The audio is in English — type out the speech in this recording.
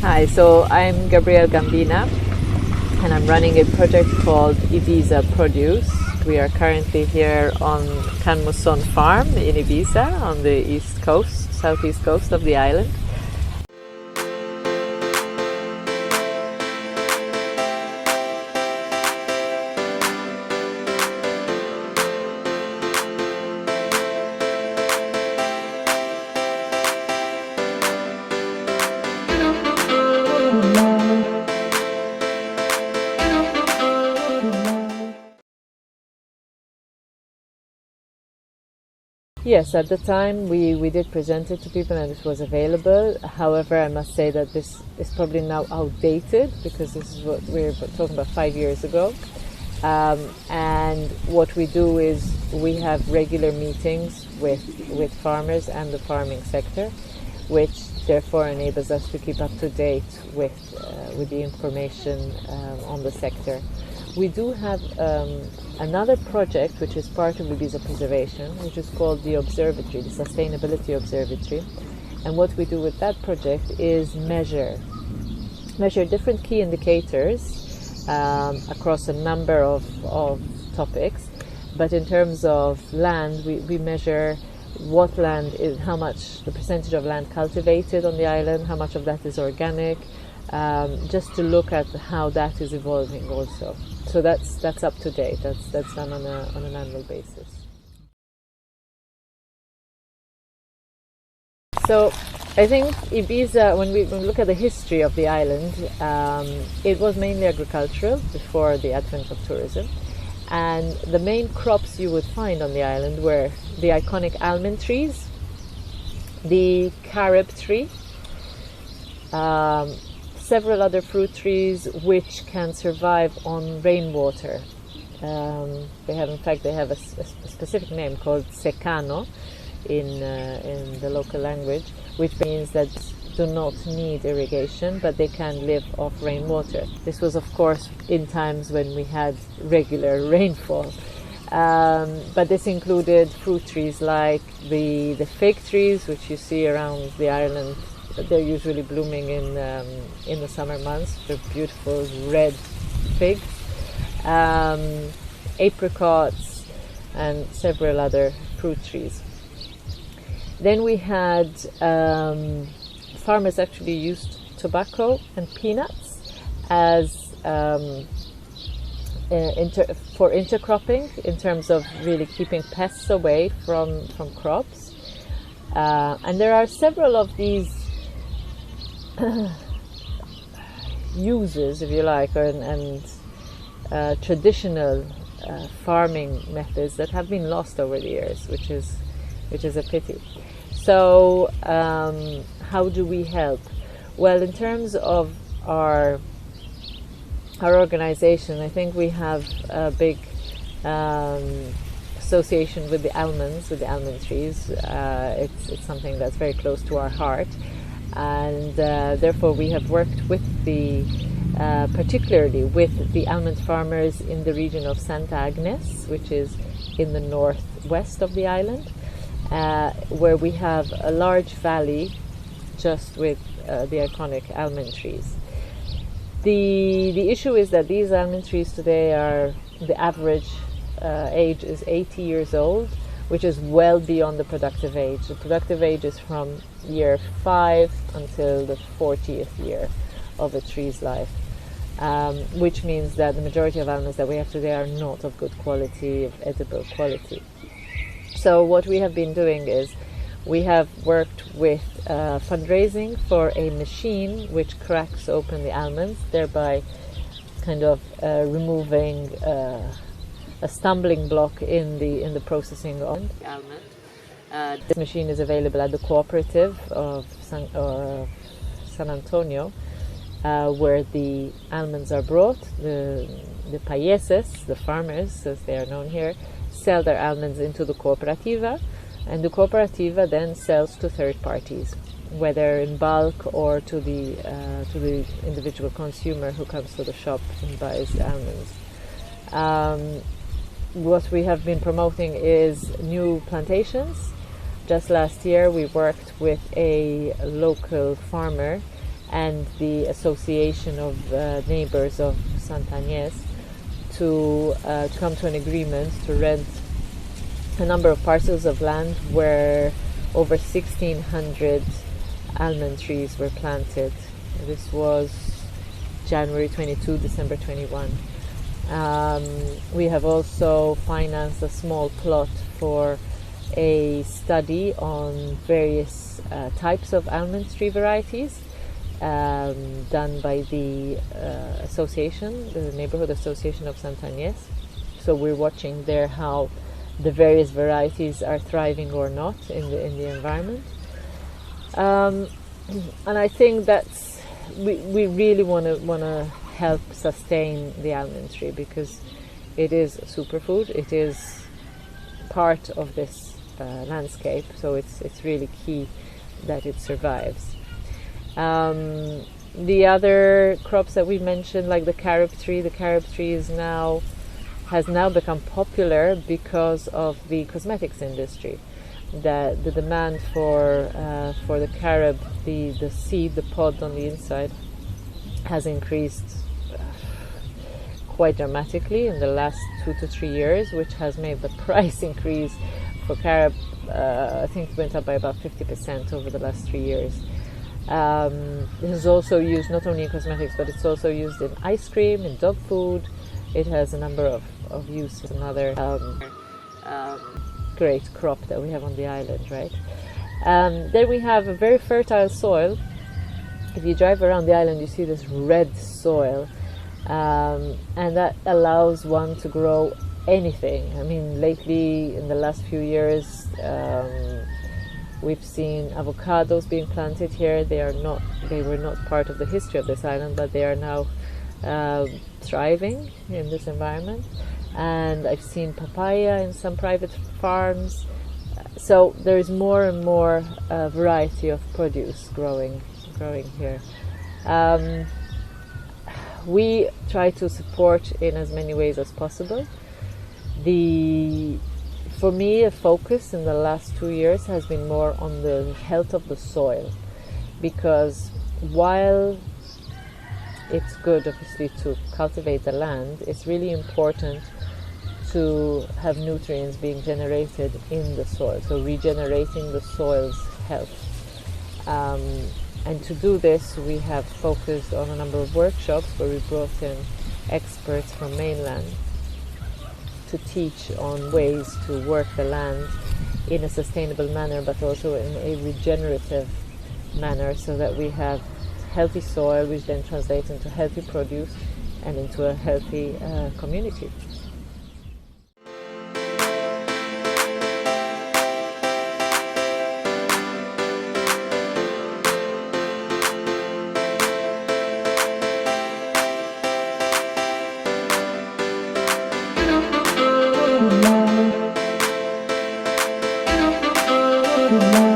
Hi, so I'm Gabrielle Gambina and I'm running a project called Ibiza Produce. We are currently here on Can Musson farm in Ibiza on the southeast coast of the island. Yes, at the time we did present it to people and it was available. However, I must say that this is probably now outdated because this is what we're talking about 5 years ago. And what we do is we have regular meetings with farmers and the farming sector, which therefore enables us to keep up to date with the information on the sector. We do have another project which is part of Ibiza Preservation, which is called the Observatory, the Sustainability Observatory. And what we do with that project is measure different key indicators across a number of topics. But in terms of land, we measure what land is, how much the percentage of land cultivated on the island, how much of that is organic, just to look at how that is evolving also. So that's up to date. That's done on an annual basis. So I think Ibiza, when we look at the history of the island, it was mainly agricultural before the advent of tourism. And the main crops you would find on the island were the iconic almond trees, the carob tree, several other fruit trees which can survive on rainwater. They have a specific name called secano in the local language, which means that do not need irrigation, but they can live off rainwater. This was, of course, in times when we had regular rainfall. But this included fruit trees like the fig trees, which you see around the island. They're usually blooming in the summer months. They're beautiful red figs, apricots, and several other fruit trees. Then we had farmers actually used tobacco and peanuts as for intercropping in terms of really keeping pests away from crops. And there are several of these uses, if you like, and traditional farming methods that have been lost over the years, which is a pity. So how do we help? Well, in terms of our organization, I think we have a big association with the almond trees. It's something that's very close to our heart. And therefore we have worked with particularly with the almond farmers in the region of Santa Agnes, which is in the northwest of the island, where we have a large valley just with the iconic almond trees. The issue is that these almond trees today the average age is 80 years old, which is well beyond the productive age. The productive age is from year 5 until the 40th year of a tree's life, which means that the majority of almonds that we have today are not of good quality, of edible quality. So what we have been doing is we have worked with fundraising for a machine which cracks open the almonds, thereby kind of removing a stumbling block in the processing of the almond. This machine is available at the cooperative of San Antonio, where the almonds are brought. The payeses, the farmers, as they are known here, sell their almonds into the cooperativa, and the cooperativa then sells to third parties, whether in bulk or to the individual consumer who comes to the shop and buys the almonds. What we have been promoting is new plantations. Just last year we worked with a local farmer and the Association of Neighbors of Sant'Agnès to come to an agreement to rent a number of parcels of land where over 1,600 almond trees were planted. This was January 22, December 21. We have also financed a small plot for a study on various types of almond tree varieties done by the association, the Neighborhood Association of Sant'Agnès. So we're watching there how the various varieties are thriving or not in the environment. And I think that's we really want to help sustain the almond tree, because it is a superfood. It is part of this landscape, so it's really key that it survives. The other crops that we mentioned, like the carob tree has now become popular because of the cosmetics industry. The demand for the carob, the seed, the pod on the inside, has increased quite dramatically in the last 2 to 3 years, which has made the price increase for carob, I think, went up by about 50% over the last 3 years. It is also used not only in cosmetics, but it's also used in ice cream, in dog food. It has a number of uses. Another great crop that we have on the island, right? Then we have a very fertile soil. If you drive around the island, you see this red soil, and that allows one to grow anything. I mean, lately, in the last few years, we've seen avocados being planted here. They were not part of the history of this island, but they are now thriving in this environment. And I've seen papaya in some private farms. So there is more and more variety of produce growing here. We try to support in as many ways as possible. For me, a focus in the last 2 years has been more on the health of the soil, because while it's good, obviously, to cultivate the land, it's really important to have nutrients being generated in the soil, so regenerating the soil's health. And to do this, we have focused on a number of workshops where we brought in experts from mainland to teach on ways to work the land in a sustainable manner, but also in a regenerative manner, so that we have healthy soil, which then translates into healthy produce and into a healthy community. Thank you.